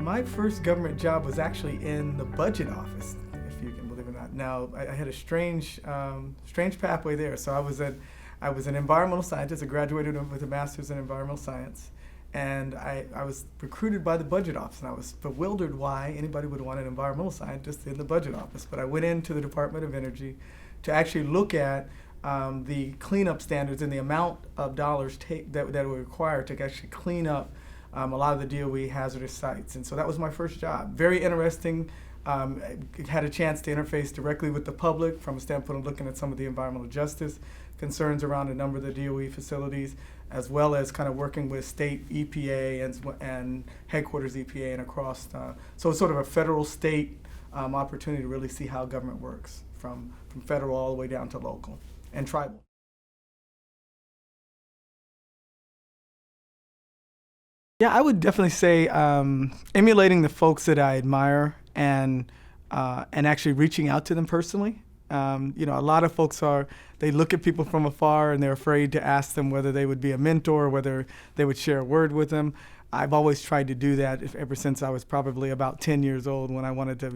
My first government job was actually in the budget office, if you can believe it or not. Now, I had a strange pathway there. So I was an environmental scientist. I graduated with a master's in environmental science, and I was recruited by the budget office, and I was bewildered why anybody would want an environmental scientist in the budget office. But I went into the Department of Energy to actually look at the cleanup standards and the amount of dollars that were required to actually clean up a lot of the DOE hazardous sites. And so that was my first job. Very interesting. Had a chance to interface directly with the public from a standpoint of looking at some of the environmental justice concerns around a number of the DOE facilities, as well as kind of working with state EPA and headquarters EPA and across. So it's sort of a federal state opportunity to really see how government works from federal all the way down to local and tribal. Yeah, I would definitely say emulating the folks that I admire and actually reaching out to them personally. A lot of folks they look at people from afar and they're afraid to ask them whether they would be a mentor, whether they would share a word with them. I've always tried to do that ever since I was probably about 10 years old, when I wanted to,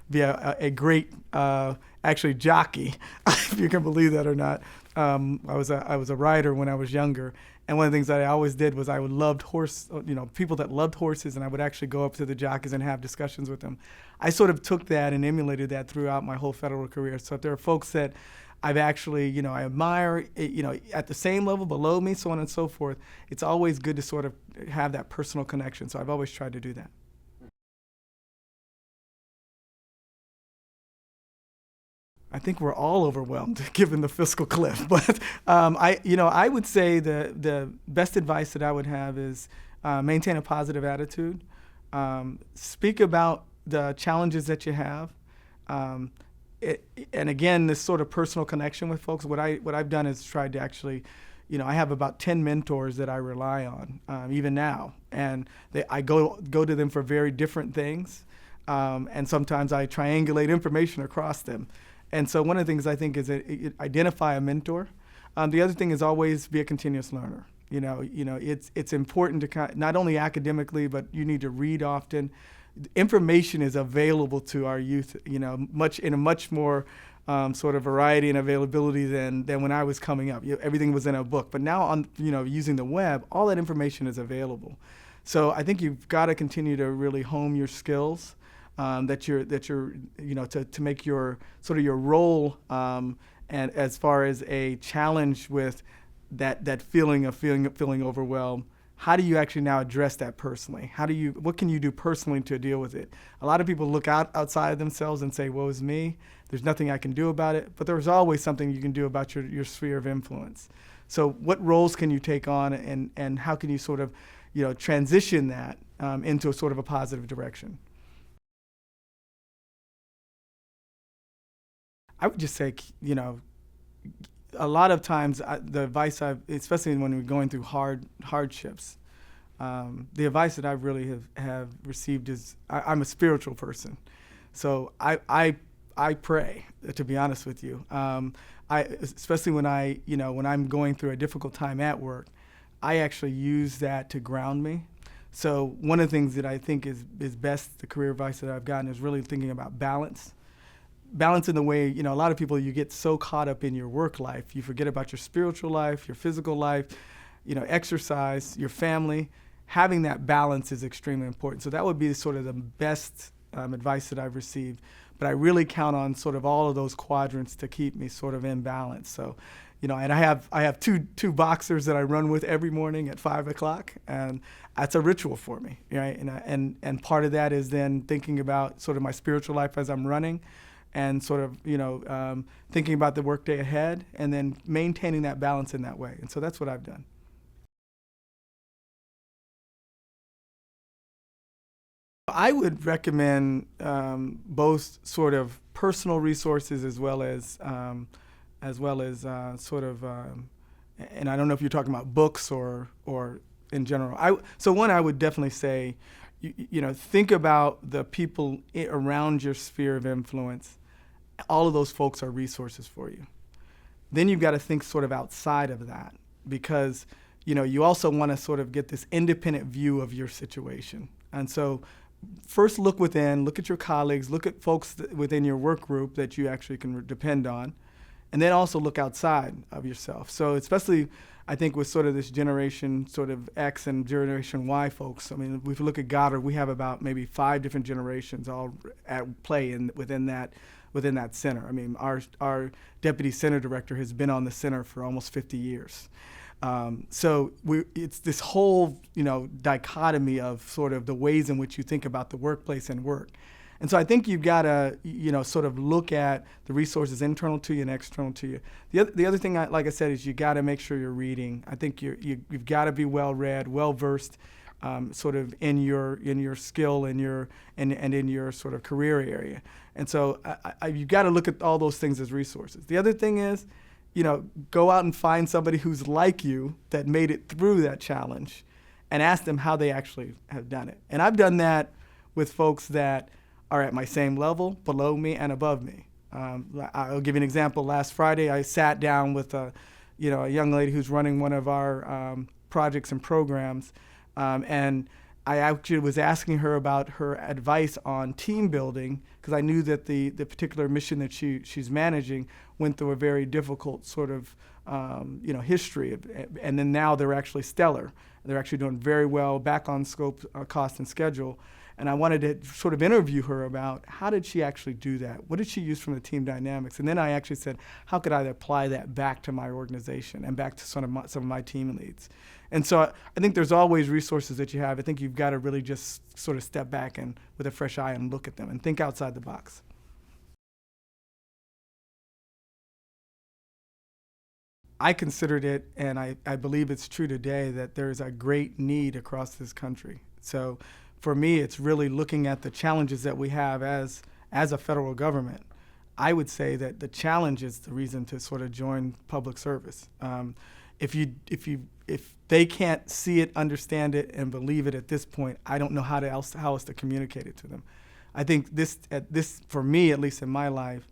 be a great, actually jockey, if you can believe that or not. I was a rider when I was younger, and one of the things that I always did was I would loved people that loved horses, and I would actually go up to the jockeys and have discussions with them. I sort of took that and emulated that throughout my whole federal career. So if there are folks that I've actually, I admire, at the same level below me, so on and so forth, it's always good to sort of have that personal connection. So I've always tried to do that. I think we're all overwhelmed given the fiscal cliff, but I would say the best advice that I would have is maintain a positive attitude, speak about the challenges that you have, and again, this sort of personal connection with folks. What I've done is tried to actually, I have about 10 mentors that I rely on even now, and I go to them for very different things, and sometimes I triangulate information across them. And so one of the things I think is identify a mentor. The other thing is always be a continuous learner. It's important to not only academically, but you need to read often. Information is available to our youth, in a much more sort of variety and availability than when I was coming up. Everything was in a book, but now using the web, all that information is available. So I think you've got to continue to really hone your skills. That you're to make your sort of your role and as far as a challenge with that feeling of feeling overwhelmed. How do you actually now address that personally? What can you do personally to deal with it? A lot of people look outside of themselves and say, woe is me, there's nothing I can do about it, but there's always something you can do about your sphere of influence. So what roles can you take on, and how can you sort of transition that into a sort of a positive direction? I would just say, a lot of times the advice especially when we're going through hardships, the advice that I really have received is I'm a spiritual person, so I pray, to be honest with you. Especially when when I'm going through a difficult time at work, I actually use that to ground me. So one of the things that I think is best, the career advice that I've gotten, is really thinking about balance. Balance in the way, a lot of people, you get so caught up in your work life, you forget about your spiritual life, your physical life, exercise, your family. Having that balance is extremely important. So that would be sort of the best advice that I've received. But I really count on sort of all of those quadrants to keep me sort of in balance. So, and I have two boxers that I run with every morning at 5 o'clock, and that's a ritual for me, right? And part of that is then thinking about sort of my spiritual life as I'm running, and sort of, thinking about the workday ahead, and then maintaining that balance in that way. And so that's what I've done. I would recommend both sort of personal resources as well as sort of, and I don't know if you're talking about books or in general. So one, I would definitely say, think about the people around your sphere of influence. All of those folks are resources for you. Then you've got to think sort of outside of that, because you also want to sort of get this independent view of your situation. And so first look within, look at your colleagues, look at folks within your work group that you actually can depend on, and then also look outside of yourself. So especially, I think, with sort of this generation sort of X and generation Y folks, I mean, if you look at Goddard, we have about maybe 5 different generations all at play within that center. I mean, our deputy center director has been on the center for almost 50 years. So it's this whole, dichotomy of sort of the ways in which you think about the workplace and work. And so I think you've got to, sort of look at the resources internal to you and external to you. The other thing, like I said, is you got to make sure you're reading. I think you've got to be well read, well versed, sort of in your skill and in your sort of career area. And so you've got to look at all those things as resources. The other thing is, go out and find somebody who's like you that made it through that challenge and ask them how they actually have done it. And I've done that with folks that are at my same level, below me, and above me. I'll give you an example. Last Friday, I sat down with a young lady who's running one of our projects and programs, and I actually was asking her about her advice on team building, because I knew that the particular mission that she's managing went through a very difficult sort of history, and then now they're actually stellar. They're actually doing very well, back on scope, cost, and schedule. And I wanted to sort of interview her about how did she actually do that? What did she use from the team dynamics? And then I actually said, how could I apply that back to my organization and back to some of my team leads? And so I think there's always resources that you have. I think you've got to really just sort of step back and with a fresh eye and look at them and think outside the box. I considered it, and I believe it's true today, that there's a great need across this country. So for me, it's really looking at the challenges that we have as a federal government. I would say that the challenge is the reason to sort of join public service. If they can't see it, understand it, and believe it at this point, I don't know how else to communicate it to them. I think this, for me, at least in my life,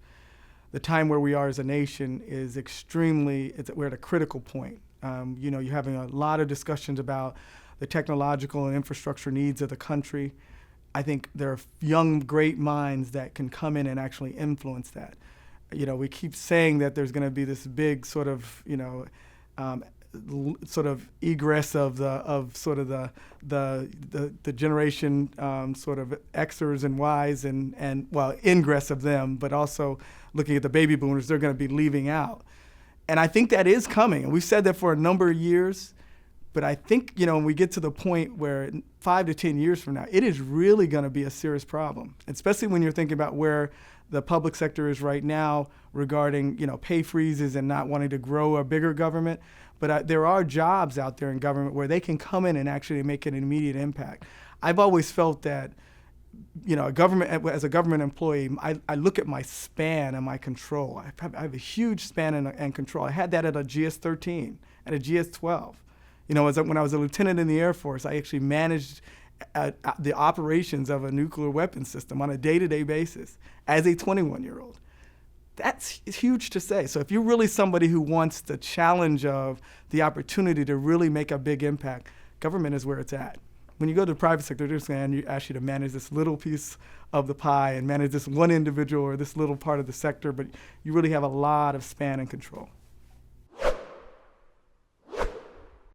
the time where we are as a nation is we're at a critical point. You're having a lot of discussions about the technological and infrastructure needs of the country. I think there are young, great minds that can come in and actually influence that. We keep saying that there's going to be this big sort of, sort of egress of the generation sort of Xers and Ys and ingress of them, but also looking at the baby boomers, they're going to be leaving out. And I think that is coming. And we've said that for a number of years. But I think, when we get to the point where 5 to 10 years from now, it is really going to be a serious problem, especially when you're thinking about where the public sector is right now regarding, pay freezes and not wanting to grow a bigger government. But there are jobs out there in government where they can come in and actually make an immediate impact. I've always felt that, as a government employee, I look at my span and my control. I have a huge span and control. I had that at a GS-13, at a GS-12. When I was a lieutenant in the Air Force, I actually managed the operations of a nuclear weapons system on a day-to-day basis as a 21-year-old. That's huge to say. So if you're really somebody who wants the challenge of the opportunity to really make a big impact, government is where it's at. When you go to the private sector, they're just going to ask you to manage this little piece of the pie and manage this one individual or this little part of the sector, but you really have a lot of span and control.